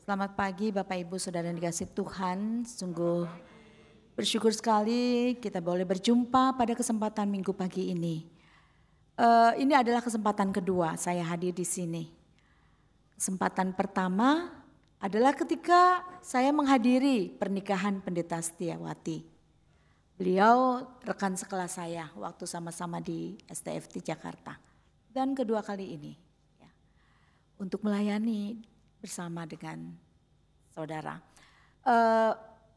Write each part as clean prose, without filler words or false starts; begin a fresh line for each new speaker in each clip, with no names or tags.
Selamat pagi Bapak Ibu Saudara yang dikasihi Tuhan. Sungguh bersyukur sekali kita boleh berjumpa pada kesempatan minggu pagi ini. Ini adalah kesempatan kedua saya hadir di sini. Kesempatan pertama adalah ketika saya menghadiri pernikahan Pendeta Setiawati. Beliau rekan sekelas saya waktu sama-sama di STFT Jakarta. Dan kedua kali ini ya, untuk melayani bersama dengan saudara.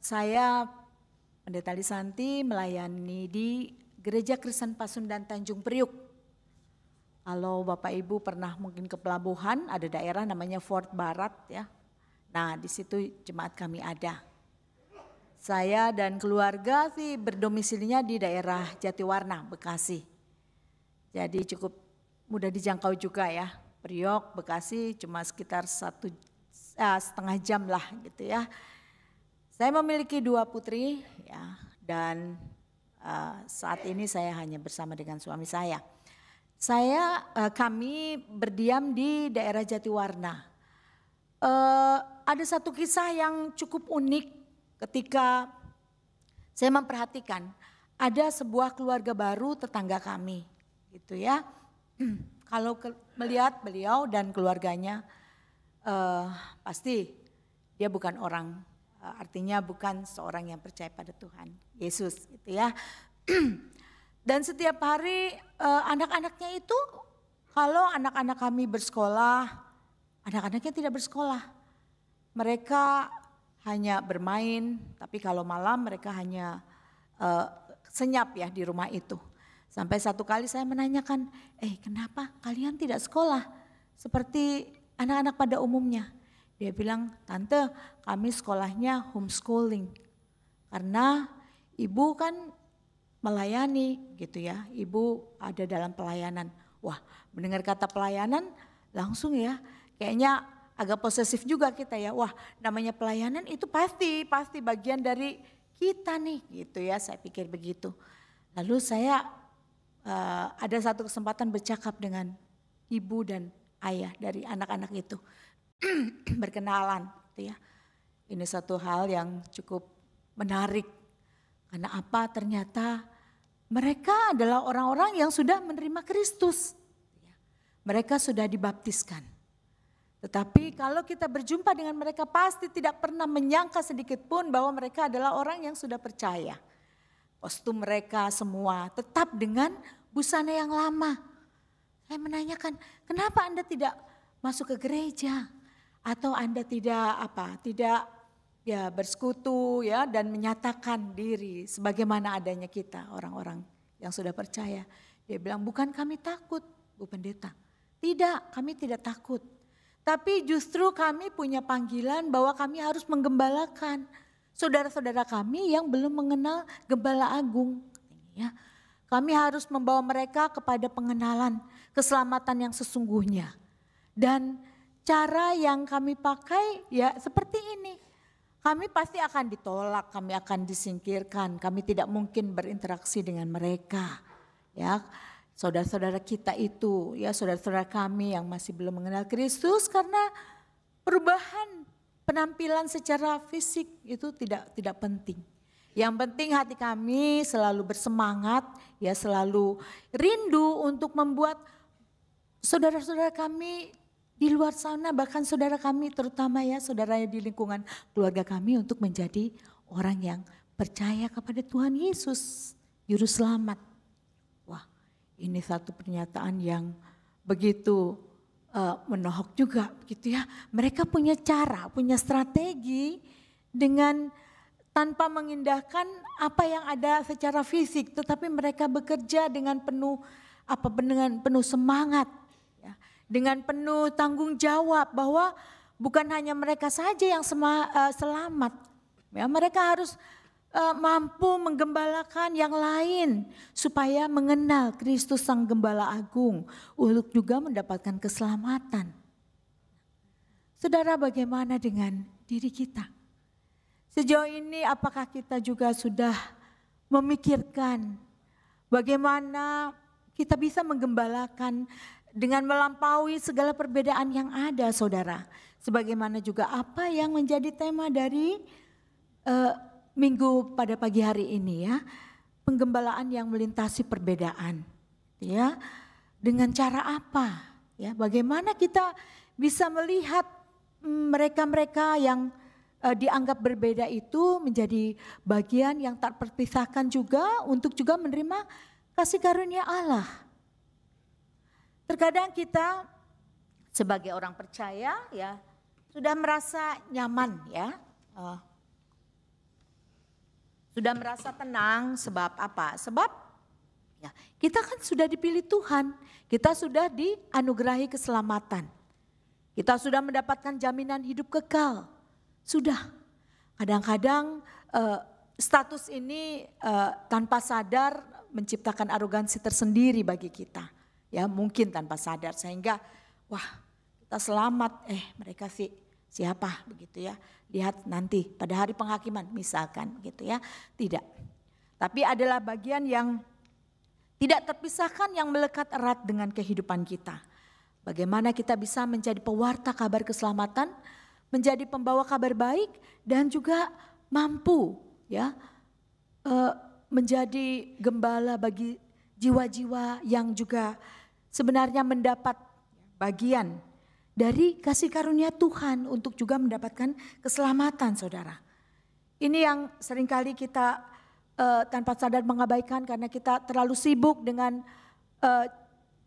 Saya Pendeta Lisanti melayani di Gereja Kristen Pasundan Tanjung Priuk. Kalau Bapak Ibu pernah mungkin ke pelabuhan, ada daerah namanya Fort Barat ya. Nah di situ jemaat kami ada. Saya dan keluarga sih berdomisilinya di daerah Jatiwarna, Bekasi. Jadi cukup mudah dijangkau juga ya. Priok, Bekasi cuma sekitar 1,5 jam lah gitu ya. Saya memiliki 2 putri ya, dan saat ini saya hanya bersama dengan suami saya. Kami berdiam di daerah Jatiwarna. Ada satu kisah yang cukup unik ketika saya memperhatikan ada sebuah keluarga baru tetangga kami gitu ya. Kalau melihat beliau dan keluarganya pasti dia bukan orang, artinya bukan seorang yang percaya pada Tuhan Yesus gitu ya. Dan setiap hari anak-anaknya itu, kalau anak-anak kami bersekolah, anak-anaknya tidak bersekolah. Mereka hanya bermain, tapi kalau malam mereka hanya senyap ya di rumah itu. Sampai satu kali saya menanyakan, kenapa kalian tidak sekolah seperti anak-anak pada umumnya? Dia bilang, Tante kami sekolahnya homeschooling. Karena ibu kan melayani gitu ya, ibu ada dalam pelayanan. Wah mendengar kata pelayanan langsung ya, kayaknya agak posesif juga kita ya. Wah namanya pelayanan itu pasti bagian dari kita nih gitu ya, saya pikir begitu. Lalu saya ada satu kesempatan bercakap dengan ibu dan ayah dari anak-anak itu. Berkenalan gitu ya. Ini satu hal yang cukup menarik. Karena apa? Ternyata mereka adalah orang-orang yang sudah menerima Kristus. Mereka sudah dibaptiskan. Tetapi kalau kita berjumpa dengan mereka pasti tidak pernah menyangka sedikit pun bahwa mereka adalah orang yang sudah percaya. Kostum mereka semua tetap dengan busana yang lama. Saya menanyakan, kenapa Anda tidak masuk ke gereja? Atau Anda tidak ya bersekutu ya dan menyatakan diri sebagaimana adanya kita orang-orang yang sudah percaya. Dia bilang, bukan kami takut Bu Pendeta. Tidak, kami tidak takut. Tapi justru kami punya panggilan bahwa kami harus menggembalakan saudara-saudara kami yang belum mengenal Gembala Agung. Ya. Kami harus membawa mereka kepada pengenalan keselamatan yang sesungguhnya. Dan cara yang kami pakai ya seperti ini. Kami pasti akan ditolak, kami akan disingkirkan, kami tidak mungkin berinteraksi dengan mereka. Ya, saudara-saudara kita itu, ya saudara-saudara kami yang masih belum mengenal Kristus karena perubahan penampilan secara fisik itu tidak penting. Yang penting hati kami selalu bersemangat, ya selalu rindu untuk membuat saudara-saudara kami di luar sana, bahkan saudara kami terutama ya saudara di lingkungan keluarga kami untuk menjadi orang yang percaya kepada Tuhan Yesus, Juru Selamat. Wah ini satu pernyataan yang begitu menohok juga gitu ya. Mereka punya cara, punya strategi dengan tanpa mengindahkan apa yang ada secara fisik, tetapi mereka bekerja dengan penuh semangat, ya, dengan penuh tanggung jawab bahwa bukan hanya mereka saja yang selamat, ya, mereka harus mampu menggembalakan yang lain supaya mengenal Kristus Sang Gembala Agung untuk juga mendapatkan keselamatan. Saudara, bagaimana dengan diri kita? Sejauh ini apakah kita juga sudah memikirkan bagaimana kita bisa menggembalakan dengan melampaui segala perbedaan yang ada, saudara. Sebagaimana juga apa yang menjadi tema dari minggu pada pagi hari ini ya, penggembalaan yang melintasi perbedaan, ya. Dengan cara apa? Ya, bagaimana kita bisa melihat mereka-mereka yang dianggap berbeda itu menjadi bagian yang tak terpisahkan juga untuk juga menerima kasih karunia Allah. Terkadang kita sebagai orang percaya ya sudah merasa nyaman ya. Sudah merasa tenang sebab apa? Sebab ya, kita kan sudah dipilih Tuhan, kita sudah dianugerahi keselamatan. Kita sudah mendapatkan jaminan hidup kekal. Sudah. Kadang-kadang status ini tanpa sadar menciptakan arogansi tersendiri bagi kita. Ya, mungkin tanpa sadar sehingga wah, kita selamat, mereka sih siapa begitu ya. Lihat nanti pada hari penghakiman misalkan gitu ya. Tidak. Tapi adalah bagian yang tidak terpisahkan yang melekat erat dengan kehidupan kita. Bagaimana kita bisa menjadi pewarta kabar keselamatan, menjadi pembawa kabar baik dan juga mampu ya menjadi gembala bagi jiwa-jiwa yang juga sebenarnya mendapat bagian dari kasih karunia Tuhan untuk juga mendapatkan keselamatan, saudara. Ini yang seringkali kita tanpa sadar mengabaikan karena kita terlalu sibuk dengan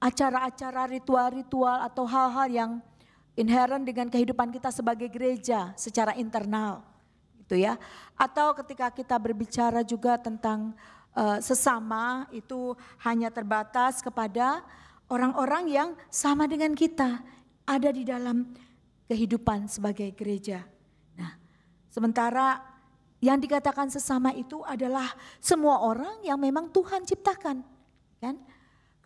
acara-acara, ritual-ritual atau hal-hal yang inherent dengan kehidupan kita sebagai gereja secara internal, gitu ya. Atau ketika kita berbicara juga tentang sesama itu hanya terbatas kepada orang-orang yang sama dengan kita. Ada di dalam kehidupan sebagai gereja. Nah, sementara yang dikatakan sesama itu adalah semua orang yang memang Tuhan ciptakan, kan?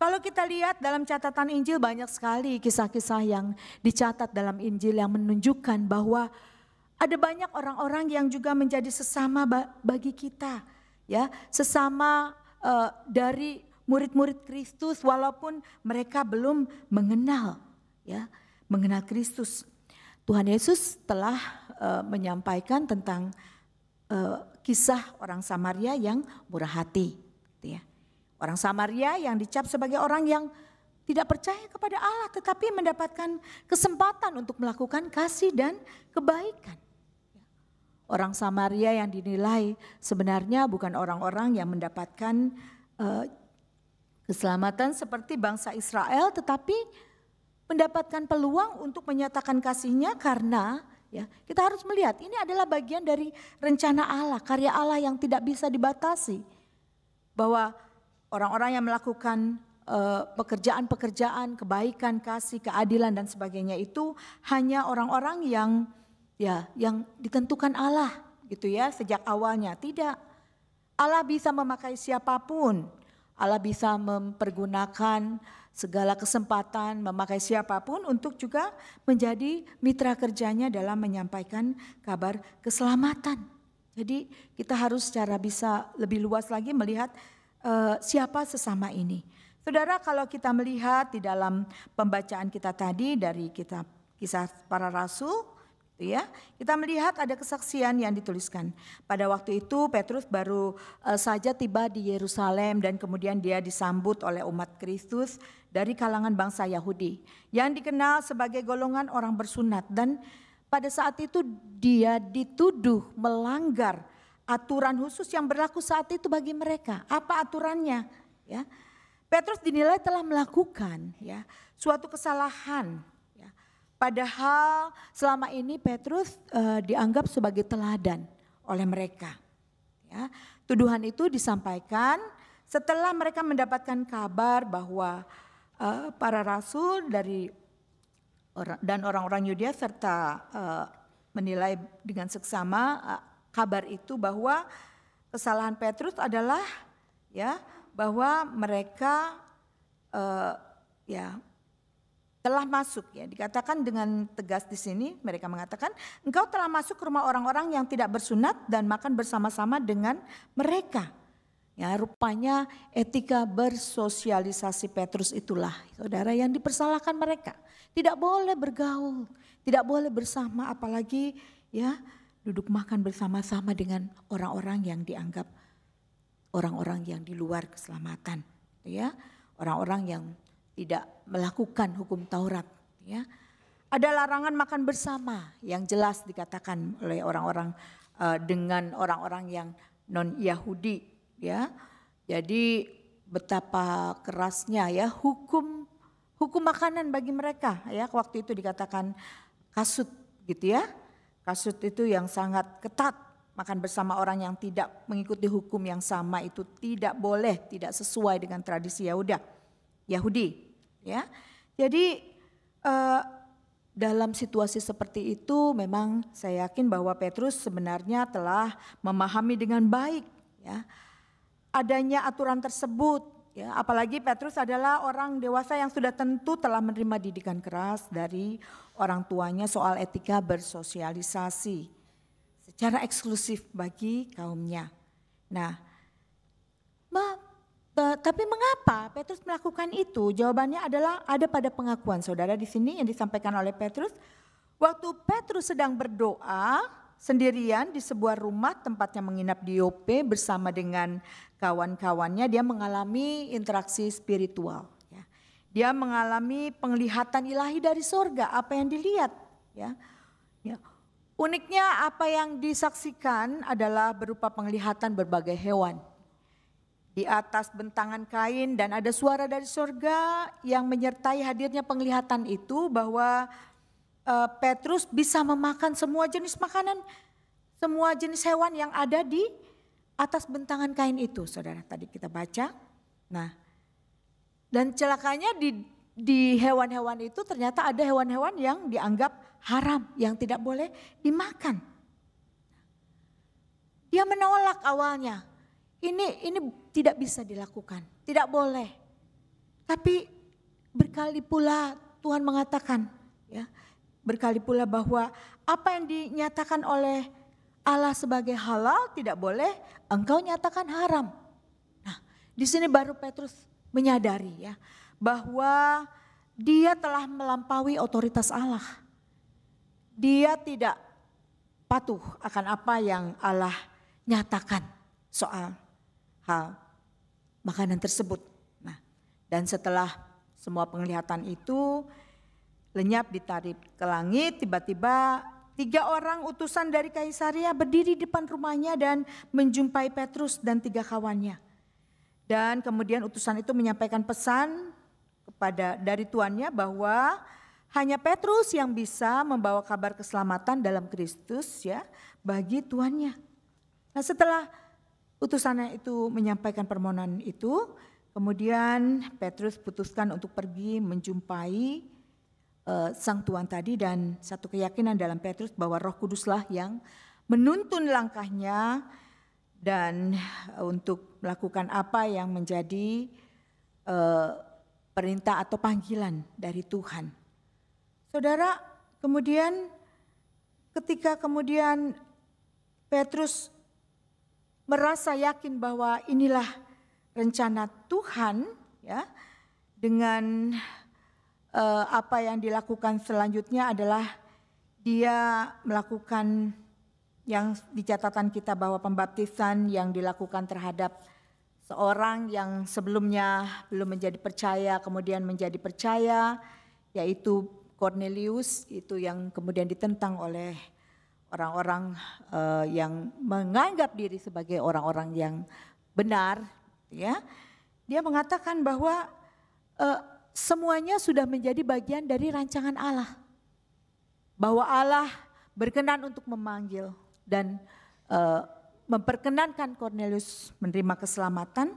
Kalau kita lihat dalam catatan Injil banyak sekali kisah-kisah yang dicatat dalam Injil yang menunjukkan bahwa ada banyak orang-orang yang juga menjadi sesama bagi kita, ya, sesama dari murid-murid Kristus walaupun mereka belum mengenal, ya. Mengenal Kristus. Tuhan Yesus telah menyampaikan tentang kisah orang Samaria yang murah hati. Gitu ya. Orang Samaria yang dicap sebagai orang yang tidak percaya kepada Allah tetapi mendapatkan kesempatan untuk melakukan kasih dan kebaikan. Orang Samaria yang dinilai sebenarnya bukan orang-orang yang mendapatkan keselamatan seperti bangsa Israel tetapi mendapatkan peluang untuk menyatakan kasihnya karena ya kita harus melihat ini adalah bagian dari rencana Allah, karya Allah yang tidak bisa dibatasi. Bahwa orang-orang yang melakukan pekerjaan-pekerjaan, kebaikan, kasih, keadilan dan sebagainya itu hanya orang-orang yang ditentukan Allah gitu ya sejak awalnya. Tidak. Allah bisa memakai siapapun. Allah bisa mempergunakan segala kesempatan memakai siapapun untuk juga menjadi mitra kerjanya dalam menyampaikan kabar keselamatan. Jadi kita harus secara bisa lebih luas lagi melihat siapa sesama ini. Saudara, kalau kita melihat di dalam pembacaan kita tadi dari kitab Kisah Para Rasul, ya, kita melihat ada kesaksian yang dituliskan. Pada waktu itu Petrus baru saja tiba di Yerusalem dan kemudian dia disambut oleh umat Kristus dari kalangan bangsa Yahudi yang dikenal sebagai golongan orang bersunat, dan pada saat itu dia dituduh melanggar aturan khusus yang berlaku saat itu bagi mereka. Apa aturannya? Ya, Petrus dinilai telah melakukan suatu kesalahan. Padahal selama ini Petrus dianggap sebagai teladan oleh mereka. Ya, tuduhan itu disampaikan setelah mereka mendapatkan kabar bahwa para rasul dan orang-orang Yudea serta menilai dengan seksama kabar itu bahwa kesalahan Petrus adalah bahwa mereka telah masuk, dikatakan dengan tegas di sini, mereka mengatakan engkau telah masuk ke rumah orang-orang yang tidak bersunat dan makan bersama-sama dengan mereka. Ya, rupanya etika bersosialisasi Petrus itulah, saudara, yang dipersalahkan mereka. Tidak boleh bergaul, tidak boleh bersama, apalagi ya duduk makan bersama-sama dengan orang-orang yang dianggap orang-orang yang di luar keselamatan, ya, orang-orang yang tidak melakukan hukum Taurat, ya. Ada larangan makan bersama yang jelas dikatakan oleh orang-orang dengan orang-orang yang non-Yahudi. Ya, jadi betapa kerasnya ya hukum makanan bagi mereka ya, waktu itu dikatakan kasut gitu ya. Kasut itu yang sangat ketat, makan bersama orang yang tidak mengikuti hukum yang sama itu tidak boleh, tidak sesuai dengan tradisi Yahudi ya. Jadi dalam situasi seperti itu memang saya yakin bahwa Petrus sebenarnya telah memahami dengan baik ya adanya aturan tersebut, ya, apalagi Petrus adalah orang dewasa yang sudah tentu telah menerima didikan keras dari orang tuanya soal etika bersosialisasi secara eksklusif bagi kaumnya. Nah, tapi mengapa Petrus melakukan itu? Jawabannya adalah ada pada pengakuan saudara di sini yang disampaikan oleh Petrus. Waktu Petrus sedang berdoa sendirian di sebuah rumah tempatnya menginap di Yope bersama dengan kawan-kawannya, dia mengalami interaksi spiritual. Ya. Dia mengalami penglihatan ilahi dari sorga, apa yang dilihat. Ya. Ya. Uniknya apa yang disaksikan adalah berupa penglihatan berbagai hewan. Di atas bentangan kain dan ada suara dari sorga yang menyertai hadirnya penglihatan itu bahwa Petrus bisa memakan semua jenis makanan, semua jenis hewan yang ada di atas bentangan kain itu, saudara. Tadi kita baca. Nah, dan celakanya di hewan-hewan itu ternyata ada hewan-hewan yang dianggap haram, yang tidak boleh dimakan. Dia menolak awalnya. Ini tidak bisa dilakukan, tidak boleh. Tapi berkali pula Tuhan mengatakan, ya. Berkali pula bahwa apa yang dinyatakan oleh Allah sebagai halal tidak boleh engkau nyatakan haram. Nah, di sini baru Petrus menyadari ya bahwa dia telah melampaui otoritas Allah. Dia tidak patuh akan apa yang Allah nyatakan soal hal makanan tersebut. Nah, dan setelah semua penglihatan itu lenyap ditarik ke langit, tiba-tiba 3 orang utusan dari Kaisaria berdiri di depan rumahnya dan menjumpai Petrus dan 3 kawannya. Dan kemudian utusan itu menyampaikan pesan dari tuannya bahwa hanya Petrus yang bisa membawa kabar keselamatan dalam Kristus ya bagi tuannya. Nah, setelah utusannya itu menyampaikan permohonan itu, kemudian Petrus putuskan untuk pergi menjumpai sang tuan tadi, dan satu keyakinan dalam Petrus bahwa Roh Kuduslah yang menuntun langkahnya dan untuk melakukan apa yang menjadi perintah atau panggilan dari Tuhan. Saudara, kemudian ketika kemudian Petrus merasa yakin bahwa inilah rencana Tuhan ya, dengan apa yang dilakukan selanjutnya adalah dia melakukan yang di catatan kita bahwa pembaptisan yang dilakukan terhadap seorang yang sebelumnya belum menjadi percaya kemudian menjadi percaya, yaitu Cornelius, itu yang kemudian ditentang oleh orang-orang yang menganggap diri sebagai orang-orang yang benar ya. Dia mengatakan bahwa semuanya sudah menjadi bagian dari rancangan Allah. Bahwa Allah berkenan untuk memanggil dan memperkenankan Cornelius menerima keselamatan,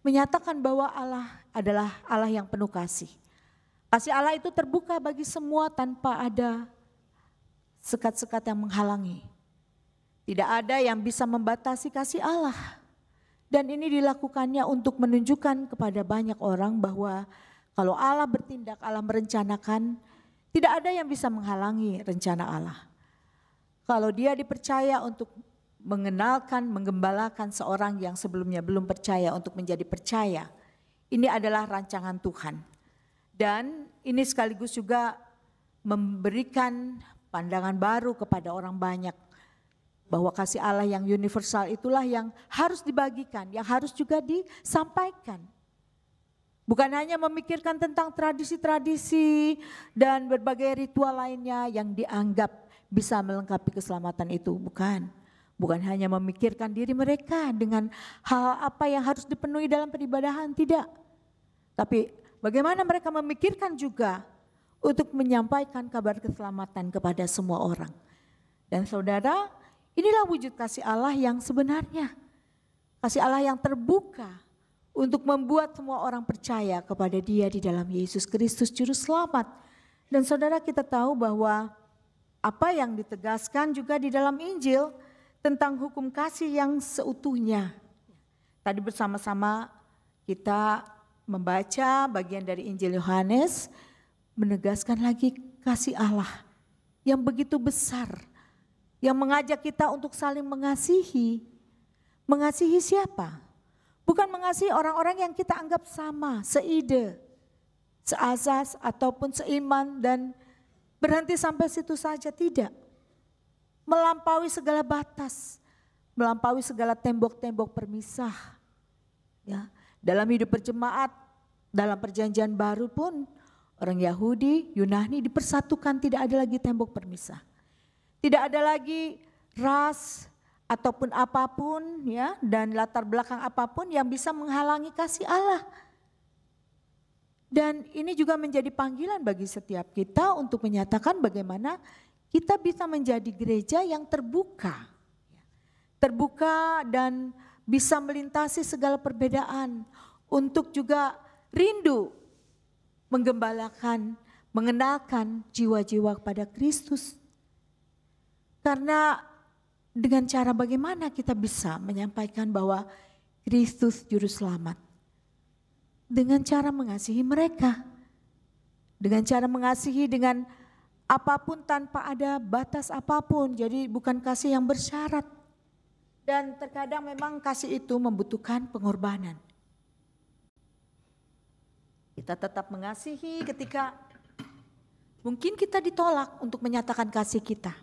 menyatakan bahwa Allah adalah Allah yang penuh kasih. Kasih Allah itu terbuka bagi semua tanpa ada sekat-sekat yang menghalangi. Tidak ada yang bisa membatasi kasih Allah. Dan ini dilakukannya untuk menunjukkan kepada banyak orang bahwa kalau Allah bertindak, Allah merencanakan, tidak ada yang bisa menghalangi rencana Allah. Kalau dia dipercaya untuk mengenalkan, menggembalakan seorang yang sebelumnya belum percaya untuk menjadi percaya. Ini adalah rancangan Tuhan. Dan ini sekaligus juga memberikan pandangan baru kepada orang banyak. Bahwa kasih Allah yang universal itulah yang harus dibagikan, yang harus juga disampaikan. Bukan hanya memikirkan tentang tradisi-tradisi dan berbagai ritual lainnya yang dianggap bisa melengkapi keselamatan itu, bukan. Bukan hanya memikirkan diri mereka dengan hal apa yang harus dipenuhi dalam peribadahan, tidak. Tapi bagaimana mereka memikirkan juga untuk menyampaikan kabar keselamatan kepada semua orang. Dan saudara, inilah wujud kasih Allah yang sebenarnya. Kasih Allah yang terbuka untuk membuat semua orang percaya kepada Dia di dalam Yesus Kristus Juru Selamat. Dan saudara, kita tahu bahwa apa yang ditegaskan juga di dalam Injil tentang hukum kasih yang seutuhnya. Tadi bersama-sama kita membaca bagian dari Injil Yohanes, menegaskan lagi kasih Allah yang begitu besar, yang mengajak kita untuk saling mengasihi. Mengasihi siapa? Bukan mengasihi orang-orang yang kita anggap sama, seide, seazas ataupun seiman dan berhenti sampai situ saja, tidak. Melampaui segala batas, melampaui segala tembok-tembok permisah. Ya, dalam hidup berjemaat, dalam perjanjian baru pun orang Yahudi, Yunani dipersatukan, tidak ada lagi tembok permisah. Tidak ada lagi ras ataupun apapun ya, dan latar belakang apapun yang bisa menghalangi kasih Allah. Dan ini juga menjadi panggilan bagi setiap kita untuk menyatakan bagaimana kita bisa menjadi gereja yang terbuka. Terbuka dan bisa melintasi segala perbedaan untuk juga rindu menggembalakan, mengenalkan jiwa-jiwa kepada Kristus. Karena dengan cara bagaimana kita bisa menyampaikan bahwa Kristus Juru Selamat. Dengan cara mengasihi mereka. Dengan cara mengasihi dengan apapun tanpa ada batas apapun. Jadi bukan kasih yang bersyarat. Dan terkadang memang kasih itu membutuhkan pengorbanan. Kita tetap mengasihi ketika mungkin kita ditolak untuk menyatakan kasih kita.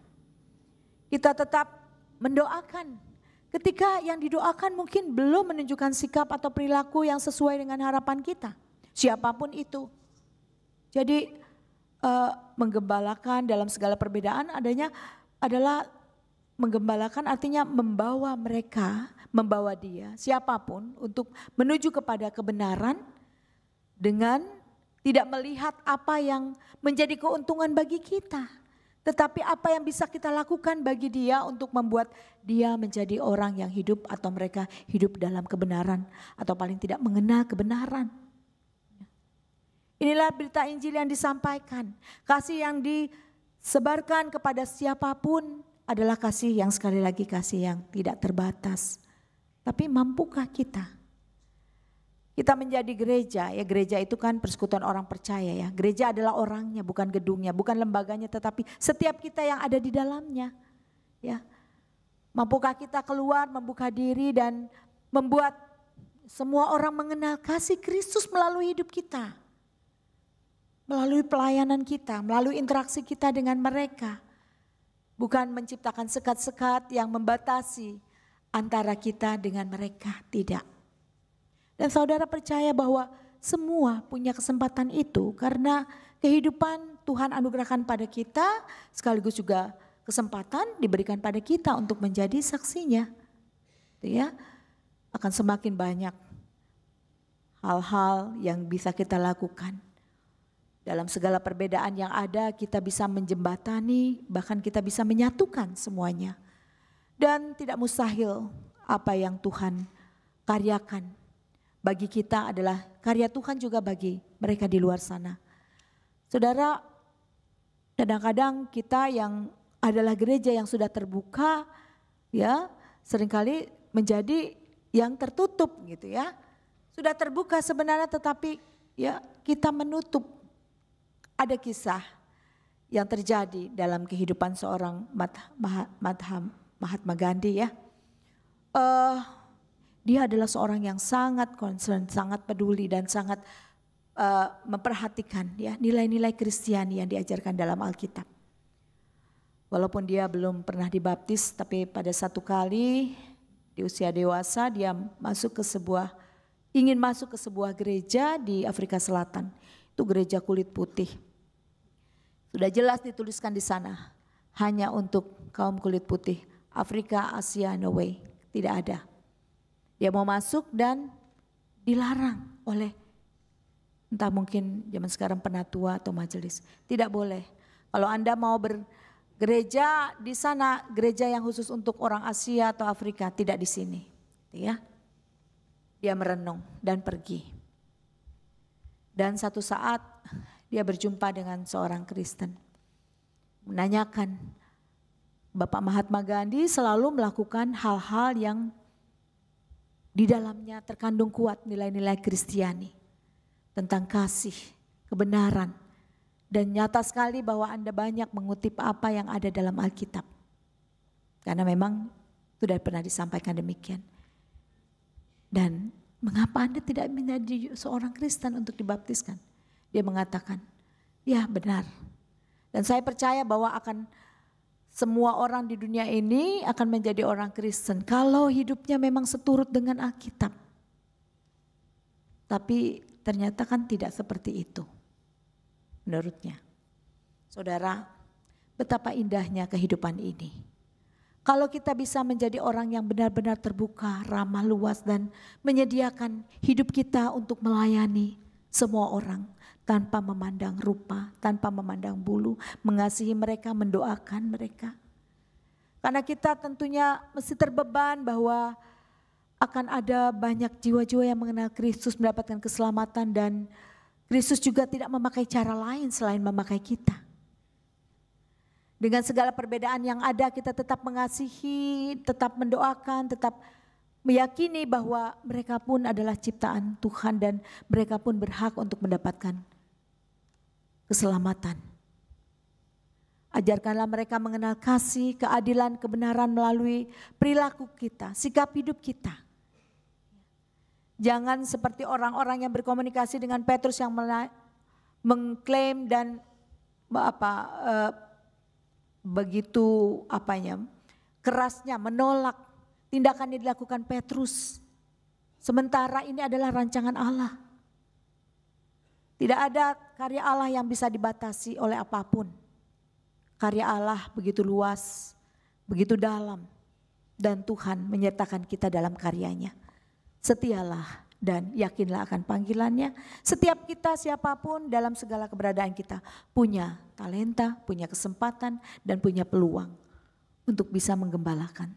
Kita tetap mendoakan ketika yang didoakan mungkin belum menunjukkan sikap atau perilaku yang sesuai dengan harapan kita. Siapapun itu. Jadi menggembalakan dalam segala perbedaan adalah menggembalakan artinya membawa mereka, membawa dia siapapun untuk menuju kepada kebenaran. Dengan tidak melihat apa yang menjadi keuntungan bagi kita. Tetapi apa yang bisa kita lakukan bagi dia untuk membuat dia menjadi orang yang hidup atau mereka hidup dalam kebenaran. Atau paling tidak mengenal kebenaran. Inilah berita Injil yang disampaikan. Kasih yang disebarkan kepada siapapun adalah kasih yang sekali lagi kasih yang tidak terbatas. Tapi mampukah kita? Kita menjadi gereja, ya gereja itu kan persekutuan orang percaya ya. Gereja adalah orangnya, bukan gedungnya, bukan lembaganya, tetapi setiap kita yang ada di dalamnya. Ya, mampukah kita keluar, membuka diri dan membuat semua orang mengenal kasih Kristus melalui hidup kita. Melalui pelayanan kita, melalui interaksi kita dengan mereka. Bukan menciptakan sekat-sekat yang membatasi antara kita dengan mereka, tidak. Dan saudara percaya bahwa semua punya kesempatan itu karena kehidupan Tuhan anugerahkan pada kita sekaligus juga kesempatan diberikan pada kita untuk menjadi saksinya. Ya, akan semakin banyak hal-hal yang bisa kita lakukan. Dalam segala perbedaan yang ada kita bisa menjembatani, bahkan kita bisa menyatukan semuanya. Dan tidak mustahil apa yang Tuhan karyakan. Bagi kita adalah karya Tuhan juga bagi mereka di luar sana. Saudara, kadang-kadang kita yang adalah gereja yang sudah terbuka, ya seringkali menjadi yang tertutup gitu ya. Sudah terbuka sebenarnya tetapi ya kita menutup. Ada kisah yang terjadi dalam kehidupan seorang Mahatma Gandhi ya. dia adalah seorang yang sangat concern, sangat peduli dan sangat memperhatikan ya nilai-nilai Kristiani yang diajarkan dalam Alkitab. Walaupun dia belum pernah dibaptis, tapi pada satu kali di usia dewasa dia ingin masuk ke sebuah gereja di Afrika Selatan. Itu gereja kulit putih. Sudah jelas dituliskan di sana, hanya untuk kaum kulit putih. Afrika, Asia, no way, tidak ada. Dia mau masuk dan dilarang oleh entah mungkin zaman sekarang penatua atau majelis. Tidak boleh. Kalau Anda mau bergereja di sana, gereja yang khusus untuk orang Asia atau Afrika, tidak di sini. Ya. Dia merenung dan pergi. Dan satu saat dia berjumpa dengan seorang Kristen. Menanyakan, Bapak Mahatma Gandhi selalu melakukan hal-hal yang di dalamnya terkandung kuat nilai-nilai Kristiani. Tentang kasih, kebenaran. Dan nyata sekali bahwa Anda banyak mengutip apa yang ada dalam Alkitab. Karena memang sudah pernah disampaikan demikian. Dan mengapa Anda tidak menjadi seorang Kristen untuk dibaptiskan? Dia mengatakan, ya benar. Dan saya percaya bahwa semua orang di dunia ini akan menjadi orang Kristen kalau hidupnya memang seturut dengan Alkitab. Tapi ternyata kan tidak seperti itu menurutnya. Saudara, betapa indahnya kehidupan ini. Kalau kita bisa menjadi orang yang benar-benar terbuka, ramah, luas dan menyediakan hidup kita untuk melayani semua orang tanpa memandang rupa, tanpa memandang bulu, mengasihi mereka, mendoakan mereka. Karena kita tentunya mesti terbeban bahwa akan ada banyak jiwa-jiwa yang mengenal Kristus mendapatkan keselamatan dan Kristus juga tidak memakai cara lain selain memakai kita. Dengan segala perbedaan yang ada kita tetap mengasihi, tetap mendoakan, tetap meyakini bahwa mereka pun adalah ciptaan Tuhan dan mereka pun berhak untuk mendapatkan keselamatan. Ajarkanlah mereka mengenal kasih, keadilan, kebenaran melalui perilaku kita, sikap hidup kita. Jangan seperti orang-orang yang berkomunikasi dengan Petrus yang mengklaim dan begitu kerasnya menolak tindakan yang dilakukan Petrus. Sementara ini adalah rancangan Allah. Tidak ada karya Allah yang bisa dibatasi oleh apapun. Karya Allah begitu luas, begitu dalam. Dan Tuhan menyertakan kita dalam karyanya. Setialah dan yakinlah akan panggilannya. Setiap kita siapapun dalam segala keberadaan kita punya talenta, punya kesempatan dan punya peluang untuk bisa menggembalakan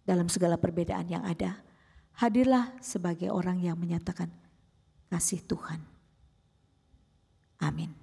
dalam segala perbedaan yang ada. Hadirlah sebagai orang yang menyatakan kasih Tuhan. Amin.